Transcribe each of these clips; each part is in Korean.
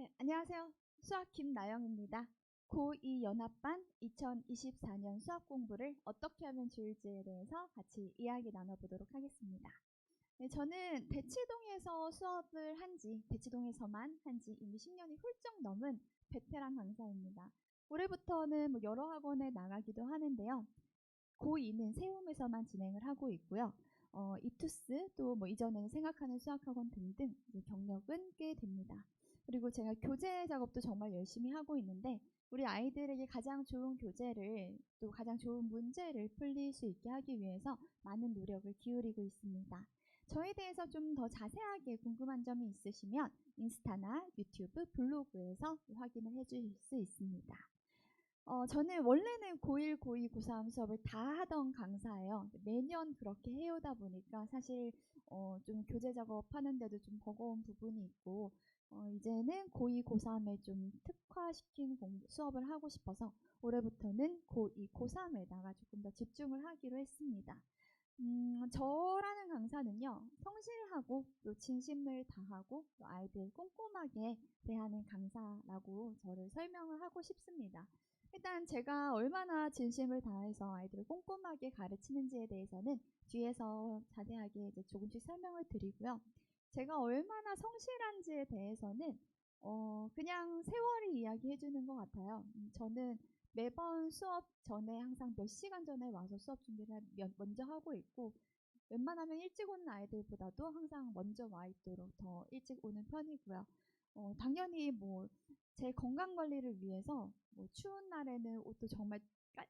네, 안녕하세요. 수학 김나영입니다. 고2 연합반 2024년 수학 공부를 어떻게 하면 좋을지에 대해서 같이 이야기 나눠보도록 하겠습니다. 네, 저는 대치동에서 수업을 대치동에서만 한 지 이미 10년이 훌쩍 넘은 베테랑 강사입니다. 올해부터는 여러 학원에 나가기도 하는데요. 고2는 세움에서만 진행을 하고 있고요. 이투스 또 이전에는 생각하는 수학학원 등등 경력은 꽤 됩니다. 그리고 제가 교재 작업도 정말 열심히 하고 있는데 우리 아이들에게 가장 좋은 교재를 또 가장 좋은 문제를 풀릴 수 있게 하기 위해서 많은 노력을 기울이고 있습니다. 저에 대해서 좀 더 자세하게 궁금한 점이 있으시면 인스타나 유튜브, 블로그에서 확인을 해주실 수 있습니다. 저는 원래는 고1, 고2, 고3 수업을 다 하던 강사예요. 매년 그렇게 해오다 보니까 사실 좀 교재 작업하는데도 좀 버거운 부분이 있고 이제는 고2, 고3에 좀 특화시킨 수업을 하고 싶어서 올해부터는 고2, 고3에다가 조금 더 집중을 하기로 했습니다. 저라는 강사는요, 성실하고 또 진심을 다하고 또 아이들 꼼꼼하게 대하는 강사라고 저를 설명을 하고 싶습니다. 일단 제가 얼마나 진심을 다해서 아이들을 꼼꼼하게 가르치는지에 대해서는 뒤에서 자세하게 이제 조금씩 설명을 드리고요. 제가 얼마나 성실한지에 대해서는 그냥 세월이 이야기해 주는 것 같아요. 저는 매번 수업 전에 항상 몇 시간 전에 와서 수업 준비를 먼저 하고 있고 웬만하면 일찍 오는 아이들보다도 항상 먼저 와 있도록 더 일찍 오는 편이고요. 당연히 제 건강 관리를 위해서 추운 날에는 옷도 정말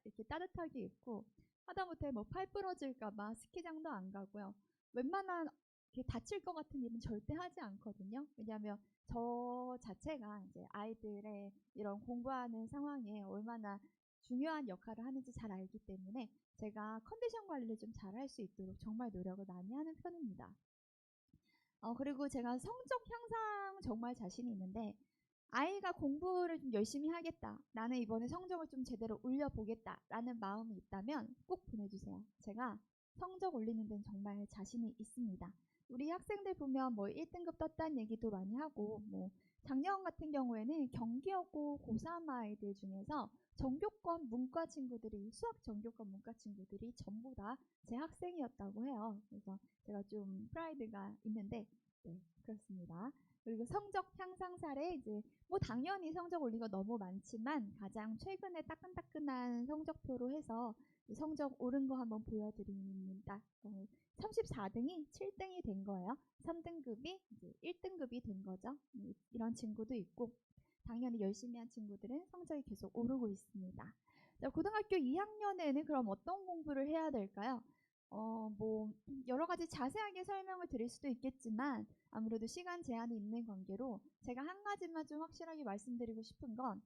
이렇게 따뜻하게 입고 하다못해 팔 부러질까봐 스키장도 안 가고요. 웬만한 이렇게 다칠 것 같은 일은 절대 하지 않거든요. 왜냐하면 저 자체가 이제 아이들의 이런 공부하는 상황에 얼마나 중요한 역할을 하는지 잘 알기 때문에 제가 컨디션 관리를 좀 잘 할 수 있도록 정말 노력을 많이 하는 편입니다. 그리고 제가 성적 향상 정말 자신이 있는데 아이가 공부를 좀 열심히 하겠다. 나는 이번에 성적을 좀 제대로 올려보겠다. 라는 마음이 있다면 꼭 보내주세요. 제가 성적 올리는 데는 정말 자신이 있습니다. 우리 학생들 보면 1등급 떴다는 얘기도 많이 하고 작년 같은 경우에는 경기여고 고3 아이들 중에서 전교권 문과 친구들이 수학 전교권 문과 친구들이 전부 다 제 학생이었다고 해요. 그래서 제가 좀 프라이드가 있는데 네, 그렇습니다. 그리고 성적 향상 사례 이제 당연히 성적 올린 거 너무 많지만 가장 최근에 따끈따끈한 성적표로 해서 성적 오른 거 한번 보여드립니다. 34등이 7등이 된 거예요. 3등급이 이제 1등급이 된 거죠. 이런 친구도 있고 당연히 열심히 한 친구들은 성적이 계속 오르고 있습니다. 자, 고등학교 2학년에는 그럼 어떤 공부를 해야 될까요? 여러 가지 자세하게 설명을 드릴 수도 있겠지만 아무래도 시간 제한이 있는 관계로 제가 한 가지만 좀 확실하게 말씀드리고 싶은 건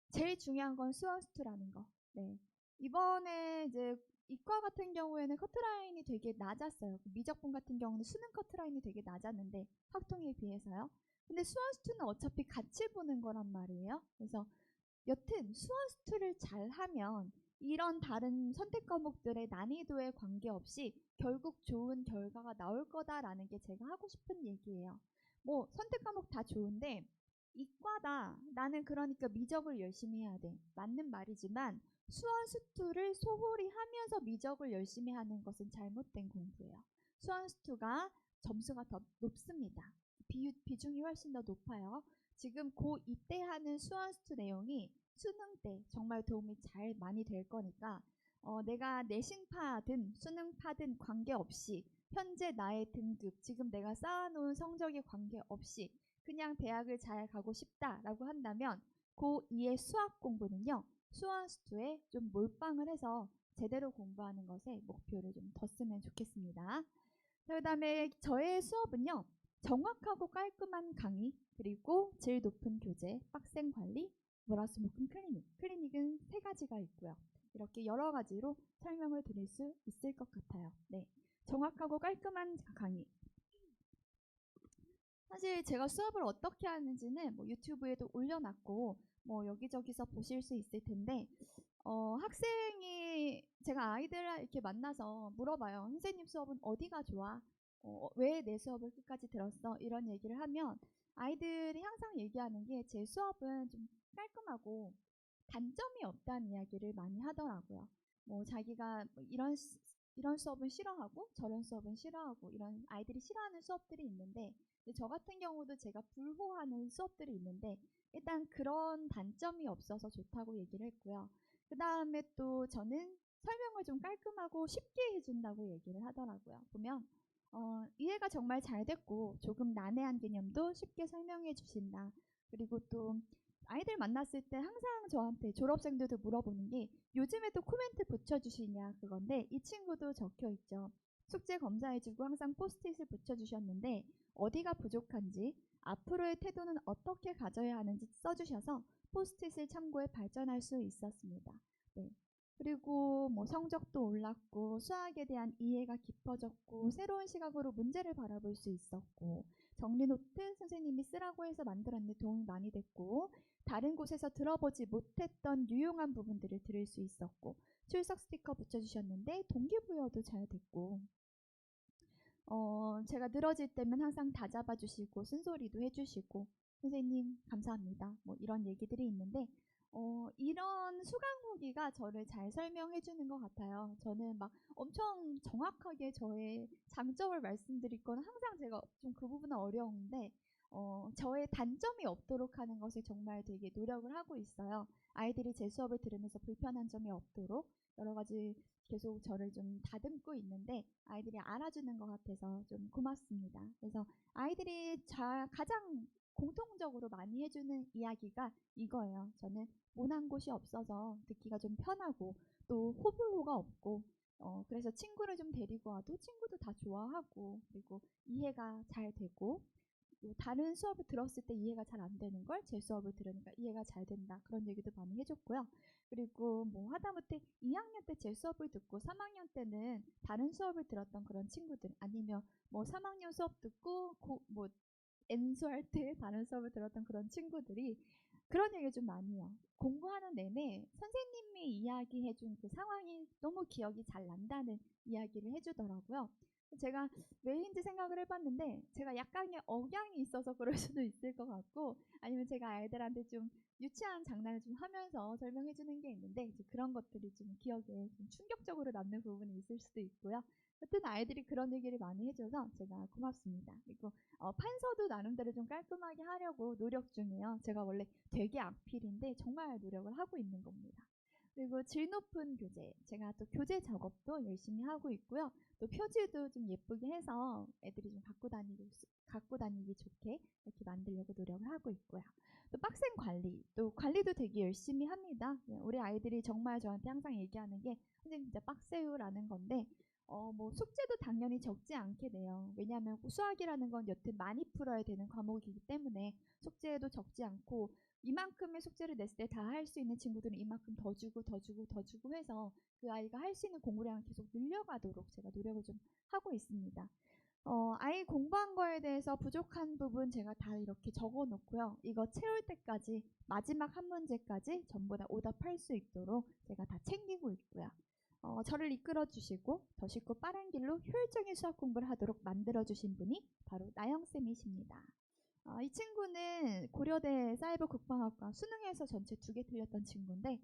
제일 중요한 건 수어스투라는 거. 네. 이번에 이제 이과 같은 경우에는 커트라인이 되게 낮았어요. 미적분 같은 경우는 수능 커트라인이 되게 낮았는데 확통에 비해서요. 근데 수어스투는 어차피 같이 보는 거란 말이에요. 그래서 여튼 수어스투를 잘하면 이런 다른 선택 과목들의 난이도에 관계없이 결국 좋은 결과가 나올 거다라는 게 제가 하고 싶은 얘기예요. 선택 과목 다 좋은데 이과다. 나는 그러니까 미적을 열심히 해야 돼. 맞는 말이지만 수원수투를 소홀히 하면서 미적을 열심히 하는 것은 잘못된 공부예요. 수원수투가 점수가 더 높습니다. 비중이 훨씬 더 높아요. 지금 고2 때 하는 수원수투 내용이 수능 때 정말 도움이 잘 많이 될 거니까 내가 내신파든 수능파든 관계없이 현재 나의 등급, 지금 내가 쌓아놓은 성적에 관계없이 그냥 대학을 잘 가고 싶다라고 한다면 고2의 수학 공부는요. 수원수투에 좀 몰빵을 해서 제대로 공부하는 것에 목표를 좀 뒀으면 좋겠습니다. 그 다음에 저의 수업은요. 정확하고 깔끔한 강의, 그리고 질 높은 교재, 빡센 관리, 월화수목금 클리닉. 클리닉은 3가지가 있고요. 이렇게 여러 가지로 설명을 드릴 수 있을 것 같아요. 네, 정확하고 깔끔한 강의. 사실 제가 수업을 어떻게 하는지는 유튜브에도 올려놨고 여기저기서 보실 수 있을 텐데 학생이 제가 아이들 이렇게 만나서 물어봐요. 선생님 수업은 어디가 좋아? 왜 내 수업을 끝까지 들었어? 이런 얘기를 하면 아이들이 항상 얘기하는 게 제 수업은 좀 깔끔하고 단점이 없다는 이야기를 많이 하더라고요. 뭐 자기가 뭐 이런 수업은 싫어하고 저런 수업은 싫어하고 이런 아이들이 싫어하는 수업들이 있는데 저 같은 경우도 제가 불호하는 수업들이 있는데 일단 그런 단점이 없어서 좋다고 얘기를 했고요. 그 다음에 또 저는 설명을 좀 깔끔하고 쉽게 해준다고 얘기를 하더라고요. 보면 이해가 정말 잘 됐고 조금 난해한 개념도 쉽게 설명해 주신다. 그리고 또 아이들 만났을 때 항상 저한테 졸업생들도 물어보는 게 요즘에도 코멘트 붙여주시냐 그건데 이 친구도 적혀 있죠. 숙제 검사해주고 항상 포스트잇을 붙여주셨는데 어디가 부족한지 앞으로의 태도는 어떻게 가져야 하는지 써주셔서 포스트잇을 참고해 발전할 수 있었습니다. 네. 그리고 뭐 성적도 올랐고 수학에 대한 이해가 깊어졌고 새로운 시각으로 문제를 바라볼 수 있었고 정리 노트 선생님이 쓰라고 해서 만들었는데 도움이 많이 됐고 다른 곳에서 들어보지 못했던 유용한 부분들을 들을 수 있었고 출석 스티커 붙여주셨는데 동기부여도 잘 됐고 제가 늘어질 때면 항상 다 잡아주시고 쓴소리도 해주시고 선생님 감사합니다 뭐 이런 얘기들이 있는데 이런 수강 후기가 저를 잘 설명해 주는 것 같아요. 저는 막 엄청 정확하게 저의 장점을 말씀드릴 건 항상 제가 좀 그 부분은 어려운데 저의 단점이 없도록 하는 것에 정말 되게 노력을 하고 있어요. 아이들이 제 수업을 들으면서 불편한 점이 없도록 여러 가지 계속 저를 좀 다듬고 있는데 아이들이 알아주는 것 같아서 좀 고맙습니다. 그래서 아이들이 가장 공통적으로 많이 해주는 이야기가 이거예요. 저는 모난 곳이 없어서 듣기가 좀 편하고 또 호불호가 없고 그래서 친구를 좀 데리고 와도 친구도 다 좋아하고 그리고 이해가 잘 되고 다른 수업을 들었을 때 이해가 잘 안 되는 걸 제 수업을 들으니까 이해가 잘 된다. 그런 얘기도 많이 해줬고요. 그리고 뭐 하다못해 2학년 때 제 수업을 듣고 3학년 때는 다른 수업을 들었던 그런 친구들 아니면 뭐 3학년 수업 듣고 뭐 N수할 때 다른 수업을 들었던 그런 친구들이 그런 얘기를 좀 많이 해요. 공부하는 내내 선생님이 이야기해준 그 상황이 너무 기억이 잘 난다는 이야기를 해주더라고요. 제가 왜인지 생각을 해봤는데 제가 약간의 억양이 있어서 그럴 수도 있을 것 같고 아니면 제가 아이들한테 좀 유치한 장난을 좀 하면서 설명해주는 게 있는데 이제 그런 것들이 좀 기억에 좀 충격적으로 남는 부분이 있을 수도 있고요. 하여튼 아이들이 그런 얘기를 많이 해줘서 제가 고맙습니다. 그리고 판서도 나름대로 좀 깔끔하게 하려고 노력 중이에요. 제가 원래 되게 악필인데 정말 노력을 하고 있는 겁니다. 그리고 질 높은 교재, 제가 또 교재 작업도 열심히 하고 있고요. 또 표지도 좀 예쁘게 해서 애들이 좀 갖고 다니기 좋게 이렇게 만들려고 노력을 하고 있고요. 또 빡센 관리, 또 관리도 되게 열심히 합니다. 우리 아이들이 정말 저한테 항상 얘기하는 게 선생님 진짜 빡세요라는 건데 뭐 숙제도 당연히 적지 않게 돼요. 왜냐하면 수학이라는 건 여튼 많이 풀어야 되는 과목이기 때문에 숙제도 적지 않고 이만큼의 숙제를 냈을 때 다 할 수 있는 친구들은 이만큼 더 주고 해서 그 아이가 할 수 있는 공부량을 계속 늘려가도록 제가 노력을 좀 하고 있습니다. 아이 공부한 거에 대해서 부족한 부분 제가 다 이렇게 적어 놓고요. 이거 채울 때까지 마지막 한 문제까지 전부 다 오답할 수 있도록 제가 다 챙기고 있고요. 저를 이끌어 주시고 더 쉽고 빠른 길로 효율적인 수학 공부를 하도록 만들어 주신 분이 바로 나영쌤이십니다. 이 친구는 고려대 사이버 국방학과 수능에서 전체 2개 틀렸던 친구인데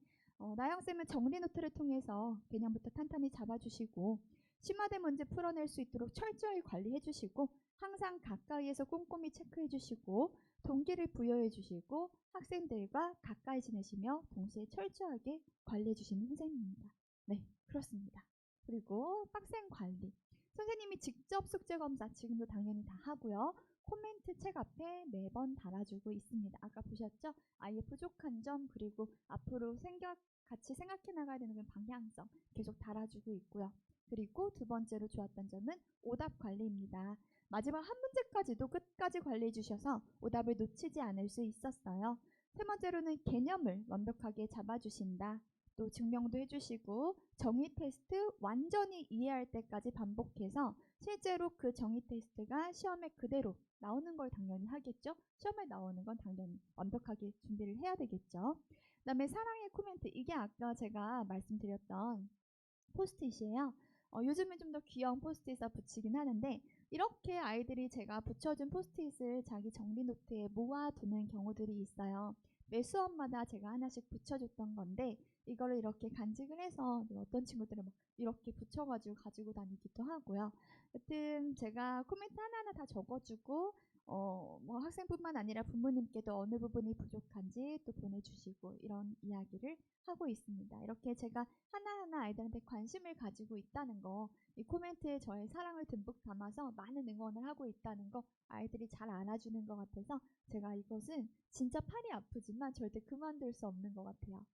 나영쌤은 정리 노트를 통해서 개념부터 탄탄히 잡아주시고 심화된 문제 풀어낼 수 있도록 철저히 관리해 주시고 항상 가까이에서 꼼꼼히 체크해 주시고 동기를 부여해 주시고 학생들과 가까이 지내시며 동시에 철저하게 관리해 주시는 선생님입니다. 네, 그렇습니다. 그리고 빡센 관리. 선생님이 직접 숙제 검사 지금도 당연히 다 하고요. 코멘트 책 앞에 매번 달아주고 있습니다. 아까 보셨죠? 아이의 부족한 점 그리고 앞으로 같이 생각해 나가야 되는 방향성 계속 달아주고 있고요. 그리고 두 번째로 좋았던 점은 오답 관리입니다. 마지막 한 문제까지도 끝까지 관리해 주셔서 오답을 놓치지 않을 수 있었어요. 세 번째로는 개념을 완벽하게 잡아주신다. 또 증명도 해주시고 정의 테스트 완전히 이해할 때까지 반복해서 실제로 그 정의 테스트가 시험에 그대로 나오는 걸 당연히 하겠죠. 시험에 나오는 건 당연히 완벽하게 준비를 해야 되겠죠. 그 다음에 사랑의 코멘트, 이게 아까 제가 말씀드렸던 포스트잇이에요. 요즘은 좀 더 귀여운 포스트잇을 붙이긴 하는데 이렇게 아이들이 제가 붙여준 포스트잇을 자기 정리 노트에 모아두는 경우들이 있어요. 매 수업마다 제가 하나씩 붙여줬던 건데 이거를 이렇게 간직을 해서 어떤 친구들은 막 이렇게 붙여가지고 가지고 다니기도 하고요. 여튼 제가 코멘트 하나하나 다 적어주고 뭐 학생뿐만 아니라 부모님께도 어느 부분이 부족한지 또 보내주시고 이런 이야기를 하고 있습니다. 이렇게 제가 하나하나 아이들한테 관심을 가지고 있다는 거, 이 코멘트에 저의 사랑을 듬뿍 담아서 많은 응원을 하고 있다는 거 아이들이 잘 알아주는 것 같아서 제가 이것은 진짜 팔이 아프지만 절대 그만둘 수 없는 것 같아요.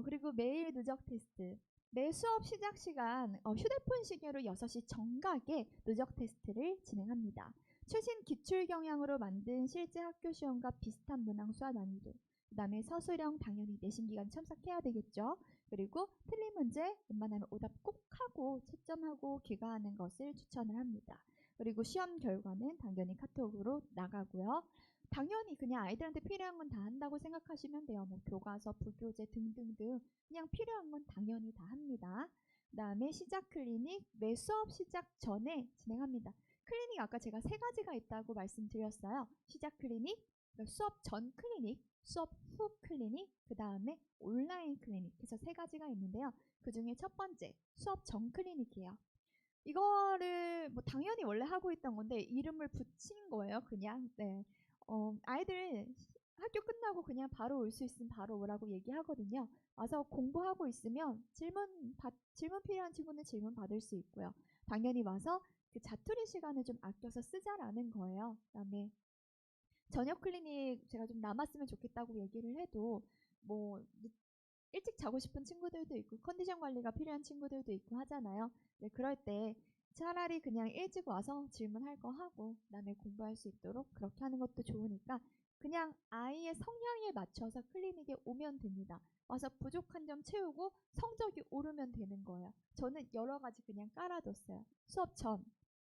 그리고 매일 누적 테스트. 매 수업 시작 시간 휴대폰 시계로 6시 정각에 누적 테스트를 진행합니다. 최신 기출 경향으로 만든 실제 학교 시험과 비슷한 문항 수와 난이도. 그 다음에 서술형 당연히 내신 기간 참석해야 되겠죠. 그리고 틀린 문제 웬만하면 오답 꼭 하고 채점하고 귀가하는 것을 추천을 합니다. 그리고 시험 결과는 당연히 카톡으로 나가고요. 당연히 그냥 아이들한테 필요한 건 다 한다고 생각하시면 돼요. 뭐 교과서, 부교재 등등등 그냥 필요한 건 당연히 다 합니다. 그 다음에 시작 클리닉 매 수업 시작 전에 진행합니다. 클리닉 아까 제가 3가지가 있다고 말씀드렸어요. 시작 클리닉, 수업 전 클리닉, 수업 후 클리닉, 그 다음에 온라인 클리닉 해서 3가지가 있는데요. 그 중에 첫 번째 수업 전 클리닉이에요. 이거를 뭐 당연히 원래 하고 있던 건데 이름을 붙인 거예요. 그냥 네. 아이들 학교 끝나고 그냥 바로 올 수 있으면 바로 오라고 얘기하거든요. 와서 공부하고 있으면 질문 필요한 친구는 질문 받을 수 있고요. 당연히 와서 그 자투리 시간을 좀 아껴서 쓰자라는 거예요. 그다음에 저녁 클리닉 제가 좀 남았으면 좋겠다고 얘기를 해도 뭐 일찍 자고 싶은 친구들도 있고 컨디션 관리가 필요한 친구들도 있고 하잖아요. 네, 그럴 때 차라리 그냥 일찍 와서 질문할 거 하고 그다음에 공부할 수 있도록 그렇게 하는 것도 좋으니까 그냥 아이의 성향에 맞춰서 클리닉에 오면 됩니다. 와서 부족한 점 채우고 성적이 오르면 되는 거예요. 저는 여러 가지 그냥 깔아뒀어요. 수업 전,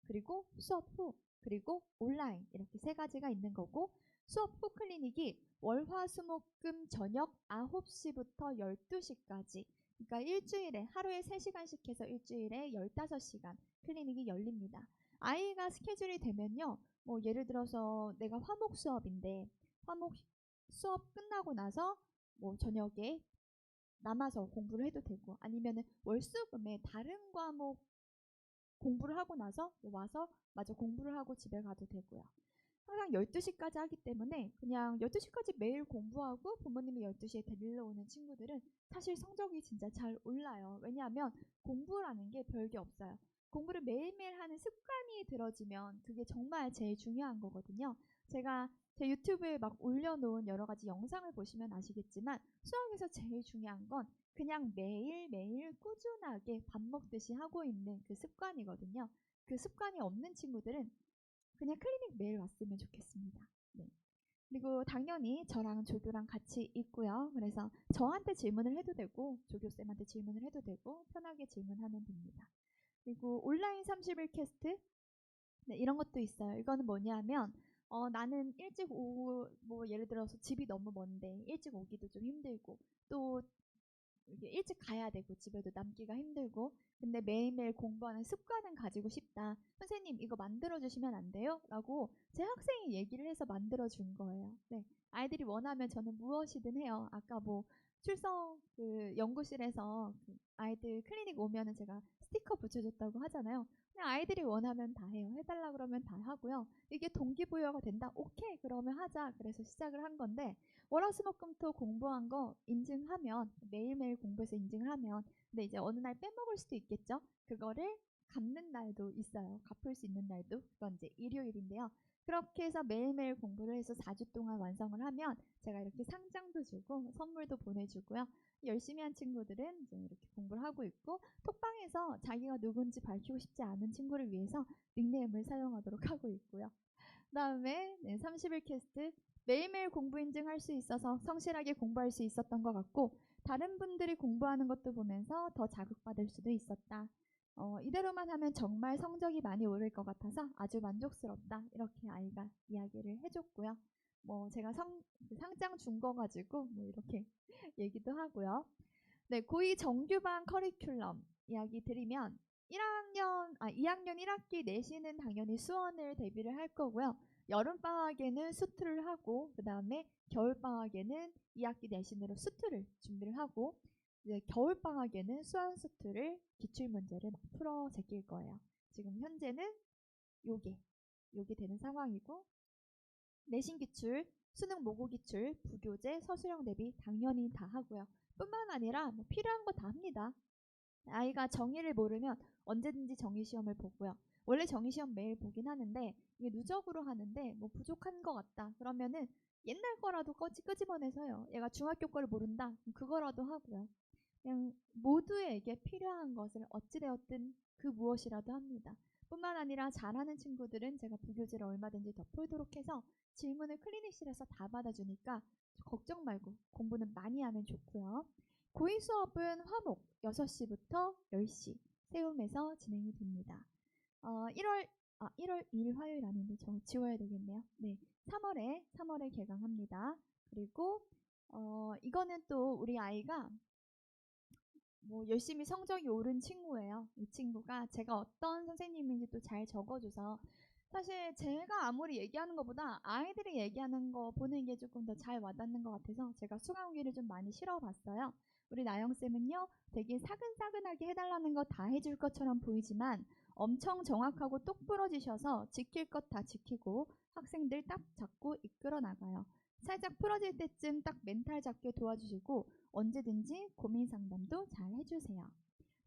그리고 수업 후, 그리고 온라인 이렇게 3가지가 있는 거고 수업 후 클리닉이 월화수목금 저녁 9시부터 12시까지 그러니까 일주일에 하루에 3시간씩 해서 일주일에 15시간 클리닉이 열립니다. 아이가 스케줄이 되면요. 뭐 예를 들어서 내가 화목 수업인데 화목 수업 끝나고 나서 뭐 저녁에 남아서 공부를 해도 되고 아니면은 월수금에 다른 과목 공부를 하고 나서 와서 마저 공부를 하고 집에 가도 되고요. 항상 12시까지 하기 때문에 그냥 12시까지 매일 공부하고 부모님이 12시에 데리러 오는 친구들은 사실 성적이 진짜 잘 올라요. 왜냐하면 공부라는 게 별게 없어요. 공부를 매일매일 하는 습관이 들어지면 그게 정말 제일 중요한 거거든요. 제가 제 유튜브에 막 올려놓은 여러 가지 영상을 보시면 아시겠지만 수학에서 제일 중요한 건 그냥 매일매일 꾸준하게 밥 먹듯이 하고 있는 그 습관이거든요. 그 습관이 없는 친구들은 그냥 클리닉 매일 왔으면 좋겠습니다. 네. 그리고 당연히 저랑 조교랑 같이 있고요. 그래서 저한테 질문을 해도 되고 조교쌤한테 질문을 해도 되고 편하게 질문하면 됩니다. 그리고 온라인 30일 캐스트 네, 이런 것도 있어요. 이거는 뭐냐면 나는 일찍 오고 뭐 예를 들어서 집이 너무 먼데 일찍 오기도 좀 힘들고 또 일찍 가야 되고 집에도 남기가 힘들고 근데 매일매일 공부하는 습관은 가지고 싶다. 선생님 이거 만들어주시면 안 돼요? 라고 제 학생이 얘기를 해서 만들어준 거예요. 네, 아이들이 원하면 저는 무엇이든 해요. 아까 뭐 출석 그 연구실에서 그 아이들 클리닉 오면은 제가 스티커 붙여줬다고 하잖아요. 그냥 아이들이 원하면 다 해요. 해달라 그러면 다 하고요. 이게 동기부여가 된다? 오케이 그러면 하자. 그래서 시작을 한 건데 월화수목금토 공부한 거 인증하면 매일매일 공부해서 인증을 하면 근데 이제 어느 날 빼먹을 수도 있겠죠. 그거를 갚는 날도 있어요. 갚을 수 있는 날도 그건 이제 일요일인데요. 그렇게 해서 매일매일 공부를 해서 4주 동안 완성을 하면 제가 이렇게 상장도 주고 선물도 보내주고요. 열심히 한 친구들은 이제 이렇게 공부를 하고 있고 톡방에서 자기가 누군지 밝히고 싶지 않은 친구를 위해서 닉네임을 사용하도록 하고 있고요. 그 다음에 30일 캐스트 매일매일 공부 인증할 수 있어서 성실하게 공부할 수 있었던 것 같고 다른 분들이 공부하는 것도 보면서 더 자극받을 수도 있었다. 이대로만 하면 정말 성적이 많이 오를 것 같아서 아주 만족스럽다. 이렇게 아이가 이야기를 해줬고요. 뭐 제가 상장 준 거 가지고 뭐 이렇게 얘기도 하고요. 네, 고2 정규반 커리큘럼 이야기 드리면 2학년 1학기 내신은 당연히 수원을 대비를 할 거고요. 여름방학에는 수투를 하고, 그 다음에 겨울방학에는 2학기 내신으로 수투를 준비를 하고, 이제 겨울방학에는 수원 수투를 기출문제를 막 풀어 제낄 거예요. 지금 현재는 요게 되는 상황이고, 내신 기출, 수능 모고 기출, 부교재, 서술형 대비 당연히 다 하고요. 뿐만 아니라 뭐 필요한 거 다 합니다. 아이가 정의를 모르면 언제든지 정의시험을 보고요. 원래 정의시험 매일 보긴 하는데 이게 누적으로 하는데 뭐 부족한 것 같다. 그러면은 옛날 거라도 끄집어내서요. 얘가 중학교 거를 모른다. 그럼 그거라도 하고요. 그냥 모두에게 필요한 것을 어찌되었든 그 무엇이라도 합니다. 뿐만 아니라 잘하는 친구들은 제가 부교재를 얼마든지 더 풀도록 해서 질문을 클리닉실에서 다 받아주니까 걱정 말고 공부는 많이 하면 좋고요. 고2 수업은 화목 6시부터 10시 세움에서 진행이 됩니다. 1월 2일 화요일 아닌데 저 지워야 되겠네요. 네, 3월에 개강합니다. 그리고 이거는 또 우리 아이가 뭐 열심히 성적이 오른 친구예요. 이 친구가 제가 어떤 선생님인지 또 잘 적어줘서 사실 제가 아무리 얘기하는 것보다 아이들이 얘기하는 거 보는 게 조금 더 잘 와닿는 것 같아서 제가 수강 후기를 좀 많이 실어봤어요. 우리 나영쌤은요, 되게 사근사근하게 해달라는 거 다 해줄 것처럼 보이지만 엄청 정확하고 똑 부러지셔서 지킬 것 다 지키고 학생들 딱 잡고 이끌어 나가요. 살짝 풀어질 때쯤 딱 멘탈 잡게 도와주시고 언제든지 고민 상담도 잘 해주세요.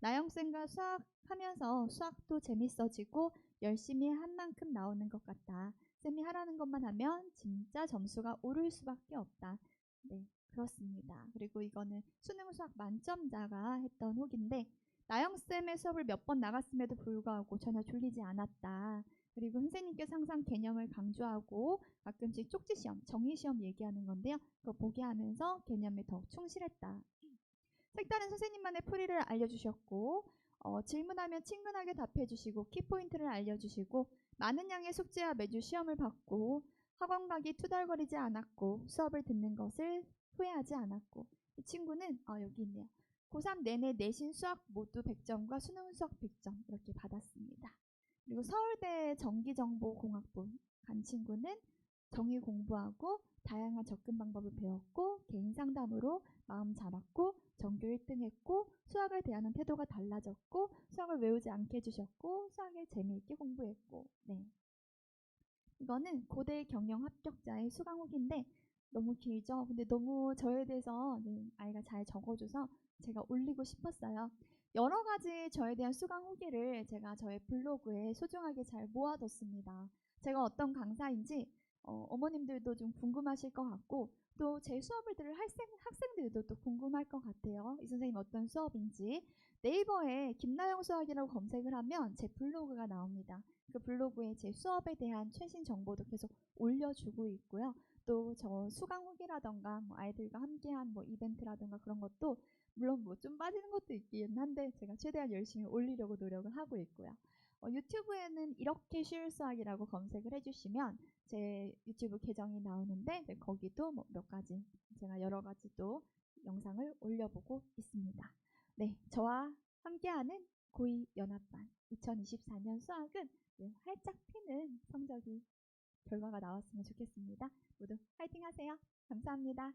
나영쌤과 수학하면서 수학도 재밌어지고 열심히 한 만큼 나오는 것 같다. 쌤이 하라는 것만 하면 진짜 점수가 오를 수밖에 없다. 네, 그렇습니다. 그리고 이거는 수능 수학 만점자가 했던 후기인데 나영쌤의 수업을 몇 번 나갔음에도 불구하고 전혀 졸리지 않았다. 그리고 선생님께서 항상 개념을 강조하고 가끔씩 쪽지시험, 정의시험 얘기하는 건데요. 그거 보게 하면서 개념에 더 충실했다. 색다른 선생님만의 풀이를 알려주셨고 질문하면 친근하게 답해주시고 키포인트를 알려주시고 많은 양의 숙제와 매주 시험을 받고 학원 가기 투덜거리지 않았고 수업을 듣는 것을 후회하지 않았고 이 친구는 여기 있네요. 고3 내내 내신 수학 모두 100점과 수능 수학 100점 이렇게 받았습니다. 그리고 서울대 전기정보공학부 간 친구는 정의 공부하고 다양한 접근 방법을 배웠고 개인 상담으로 마음 잡았고 전교 1등 했고 수학을 대하는 태도가 달라졌고 수학을 외우지 않게 해주셨고 수학을 재미있게 공부했고 네. 이거는 고대 경영 합격자의 수강 후기인데 너무 길죠? 근데 너무 저에 대해서 아이가 잘 적어줘서 제가 올리고 싶었어요. 여러 가지 저에 대한 수강 후기를 제가 저의 블로그에 소중하게 잘 모아뒀습니다. 제가 어떤 강사인지 어머님들도 좀 궁금하실 것 같고 또 제 수업을 들을 학생들도 또 궁금할 것 같아요. 이 선생님 어떤 수업인지. 네이버에 김나영 수학이라고 검색을 하면 제 블로그가 나옵니다. 그 블로그에 제 수업에 대한 최신 정보도 계속 올려주고 있고요. 또 저 수강 후기라던가 뭐 아이들과 함께한 뭐 이벤트라던가 그런 것도 물론 뭐 좀 빠지는 것도 있긴 한데 제가 최대한 열심히 올리려고 노력을 하고 있고요. 유튜브에는 이렇게 쉬울 수학이라고 검색을 해주시면 제 유튜브 계정이 나오는데 거기도 뭐 몇 가지 제가 여러 가지 또 영상을 올려보고 있습니다. 네, 저와 함께하는 고2 연합반 2024년 수학은 활짝 피는 성적이 결과가 나왔으면 좋겠습니다. 모두 화이팅 하세요. 감사합니다.